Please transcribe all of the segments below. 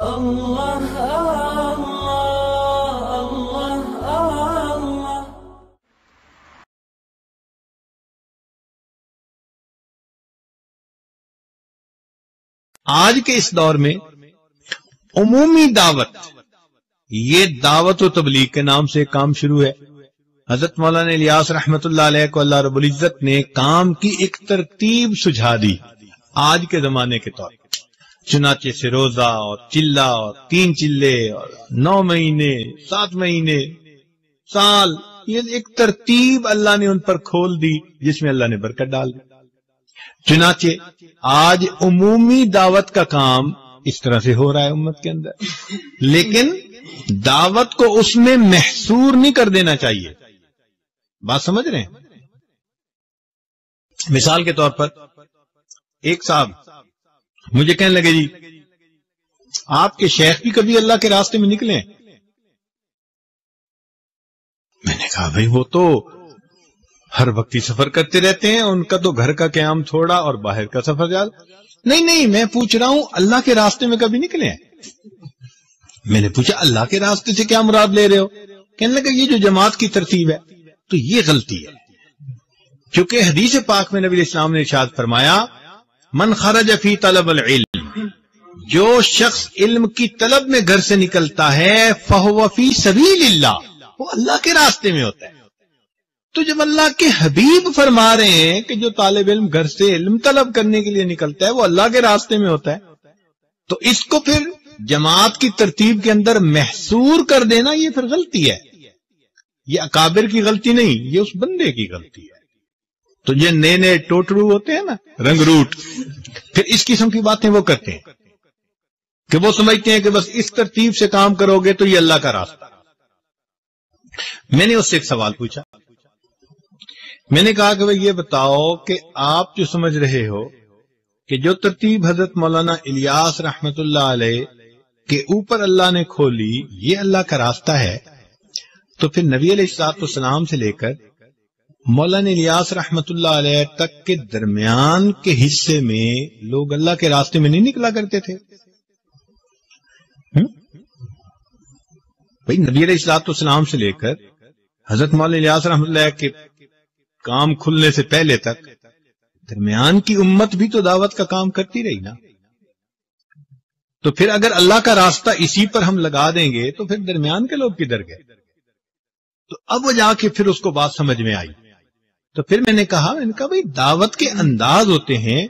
اللہ اللہ اللہ اللہ۔ آج کے اس دور میں عمومی دعوت، یہ دعوت و تبلیغ کے نام سے کام شروع ہے۔ حضرت مولانا الیاس رحمت اللہ علیہ کو اللہ رب العزت نے کام کی ایک ترتیب سجھا دی آج کے زمانے کے طور پر، چنانچہ سے روزہ اور چلہ اور 3 چلے اور 9 مہینے 7 مہینے سال، یہ ایک ترتیب اللہ نے ان پر کھول دی جس میں اللہ نے برکت ڈال دی۔ چنانچہ آج عمومی دعوت کا کام اس طرح سے ہو رہا ہے امت کے اندر، لیکن دعوت کو اس میں محصور نہیں کر دینا چاہیے۔ بات سمجھ رہے ہیں؟ مثال کے طور پر ایک صاحب مجھے کہنے لگے، جی آپ کے شیخ بھی کبھی اللہ کے راستے میں نکلے؟ میں نے کہا بھائی وہ تو ہر وقت ہی سفر کرتے رہتے ہیں، ان کا تو گھر کا قیام تھوڑا اور باہر کا سفر زیادہ۔ نہیں میں پوچھ رہا ہوں اللہ کے راستے میں کبھی نکلے ہیں؟ میں نے پوچھا اللہ کے راستے سے کیا مراد لے رہے ہو؟ کہنے لگا یہ جو جماعت کی ترتیب ہے تو یہ غلطی ہے، کیونکہ حدیث پاک میں نبی اسلام نے ارشاد فرمایا من خرج فی طلب العلم، جو شخص علم کی طلب میں گھر سے نکلتا ہے فہو فی سبیل اللہ، وہ اللہ کے راستے میں ہوتا ہے۔ تو جب اللہ کے حبیب فرما رہے ہیں کہ جو طالب علم گھر سے علم طلب کرنے کے لیے نکلتا ہے وہ اللہ کے راستے میں ہوتا ہے، تو اس کو پھر جماعت کی ترتیب کے اندر محصور کر دینا یہ پھر غلطی ہے۔ یہ اکابر کی غلطی نہیں، یہ اس بندے کی غلطی ہے۔ تو یہ نئے ٹوٹرو ہوتے ہیں نا، رنگ روٹ، پھر اس قسم کی باتیں وہ کرتے ہیں کہ وہ سمجھتے ہیں کہ بس اس ترتیب سے کام کرو گے تو یہ اللہ کا راستہ۔ میں نے اس سے ایک سوال پوچھا، میں نے کہا کہ بھئی یہ بتاؤ کہ آپ جو سمجھ رہے ہو کہ جو ترتیب حضرت مولانا الیاس رحمت اللہ علیہ کے اوپر اللہ نے کھولی یہ اللہ کا راستہ ہے، تو پھر نبی علیہ السلام سے لے کر مولانا الیاس رحمت اللہ علیہ تک کے درمیان کے حصے میں لوگ اللہ کے راستے میں نہیں نکلا کرتے تھے؟ بھئی نبی علیہ السلام سے لے کر حضرت مولانا الیاس رحمت اللہ کے کام کھلنے سے پہلے تک درمیان کی امت بھی تو دعوت کا کام کرتی رہی نا۔ تو پھر اگر اللہ کا راستہ اسی پر ہم لگا دیں گے تو پھر درمیان کے لوگ کدھر گئے؟ تو اب وہ جا کے پھر اس کو بات سمجھ میں آئی۔ تو پھر میں نے کہا بھئی دعوت کے انداز ہوتے ہیں،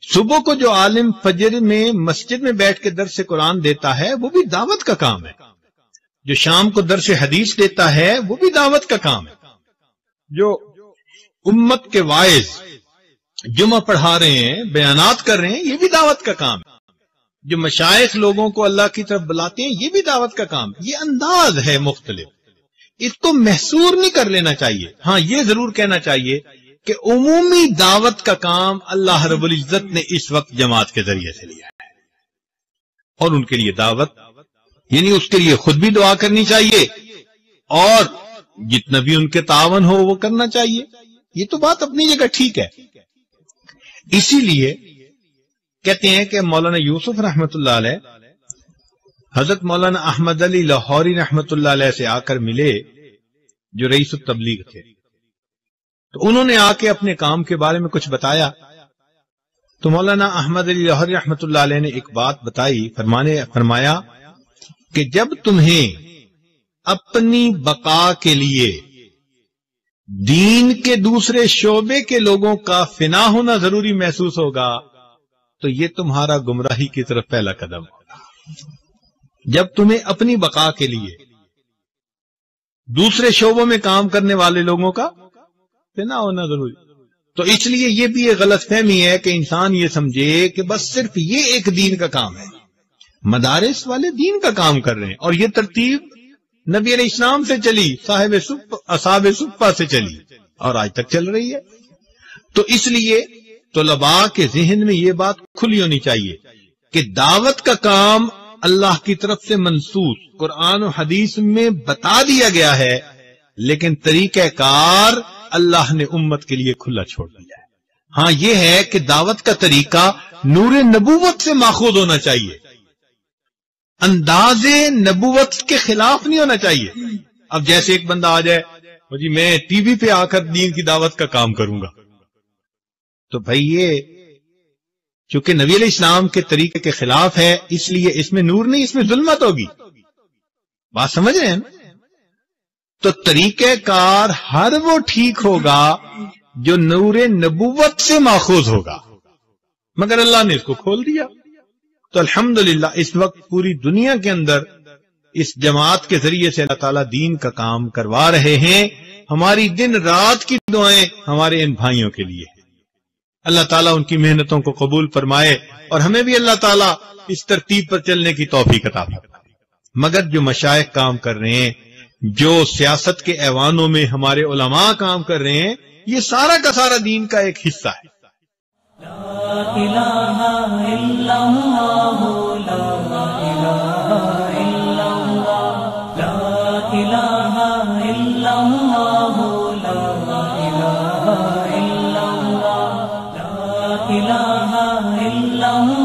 صبح کو جو عالم فجر میں مسجد میں بیٹھ کے درس قرآن دیتا ہے وہ بھی دعوت کا کام ہے، جو شام کو درس حدیث دیتا ہے وہ بھی دعوت کا کام ہے، جو امت کے واعظ جمعہ پڑھا رہے ہیں بیانات کر رہے ہیں یہ بھی دعوت کا کام ہے، جو مشائخ لوگوں کو اللہ کی طرف بلاتے ہیں یہ بھی دعوت کا کام ہے۔ یہ انداز ہے مختلف، اس کو محصور نہیں کر لینا چاہیے۔ ہاں یہ ضرور کہنا چاہیے کہ عمومی دعوت کا کام اللہ رب العزت نے اس وقت جماعت کے ذریعے سے لیا ہے، اور ان کے لیے دعوت یعنی اس کے لیے خود بھی دعا کرنی چاہیے اور جتنا بھی ان کے تعاون ہو وہ کرنا چاہیے۔ یہ تو بات اپنی جگہ ٹھیک ہے۔ اسی لیے کہتے ہیں کہ مولانا یوسف رحمت اللہ علیہ حضرت مولانا احمد علی لاہوری رحمت اللہ علیہ سے آ کر ملے جو رئیس التبلیغ تھے، تو انہوں نے آ کے اپنے کام کے بارے میں کچھ بتایا، تو مولانا احمد علی لاہوری رحمت اللہ علیہ نے ایک بات بتائی، فرمایا کہ جب تمہیں اپنی بقا کے لیے دین کے دوسرے شعبے کے لوگوں کا فنا ہونا ضروری محسوس ہوگا تو یہ تمہارا گمراہی کی طرف پہلا قدم ہوگا۔ جب تمہیں اپنی بقا کے لیے دوسرے شعبوں میں کام کرنے والے لوگوں کا فنا ہونا ضروری، تو اس لیے یہ بھی ایک غلط فہمی ہے کہ انسان یہ سمجھے کہ بس صرف یہ ایک دین کا کام ہے، مدارس والے دین کا کام کر رہے ہیں، اور یہ ترتیب نبی علیہ السلام سے چلی، اصحاب صفہ سے چلی اور آج تک چل رہی ہے۔ تو اس لیے طلباء کے ذہن میں یہ بات کھلی ہونی چاہیے کہ دعوت کا کام اللہ کی طرف سے منصوص قرآن و حدیث میں بتا دیا گیا ہے، لیکن طریقہ کار اللہ نے امت کے لیے کھلا چھوڑ دیا ہے۔ ہاں یہ ہے کہ دعوت کا طریقہ نور نبوت سے ماخوذ ہونا چاہیے، انداز نبوت کے خلاف نہیں ہونا چاہیے. اب جیسے ایک بندہ آ جائے جی میں ٹی وی پہ آ کر دین کی دعوت کا کام کروں گا، تو بھائی یہ چونکہ نبی علیہ السلام کے طریقے کے خلاف ہے، اس لیے اس میں نور نہیں، اس میں ظلمت ہوگی. بات سمجھ رہے ہیں نا؟ تو طریقہ کار ہر وہ ٹھیک ہوگا جو نور نبوت سے ماخوذ ہوگا، مگر اللہ نے اس کو کھول دیا. تو الحمدللہ اس وقت پوری دنیا کے اندر اس جماعت کے ذریعے سے اللہ تعالیٰ دین کا کام کروا رہے ہیں. ہماری دن رات کی دعائیں ہمارے ان بھائیوں کے لیے. اللہ تعالیٰ ان کی محنتوں کو قبول فرمائے اور ہمیں بھی اللہ تعالیٰ اس ترتیب پر چلنے کی توفیق عطا فرمائے. مگر جو مشائخ کام کر رہے ہیں، جو سیاست کے ایوانوں میں ہمارے علماء کام کر رہے ہیں، یہ سارا کا سارا دین کا ایک حصہ ہے. لا الہ الا اللہ، لا الہ الا اللہ، لا الہ الا اللہ، لا الہ الا اللہ، لا الہ الا اللہ.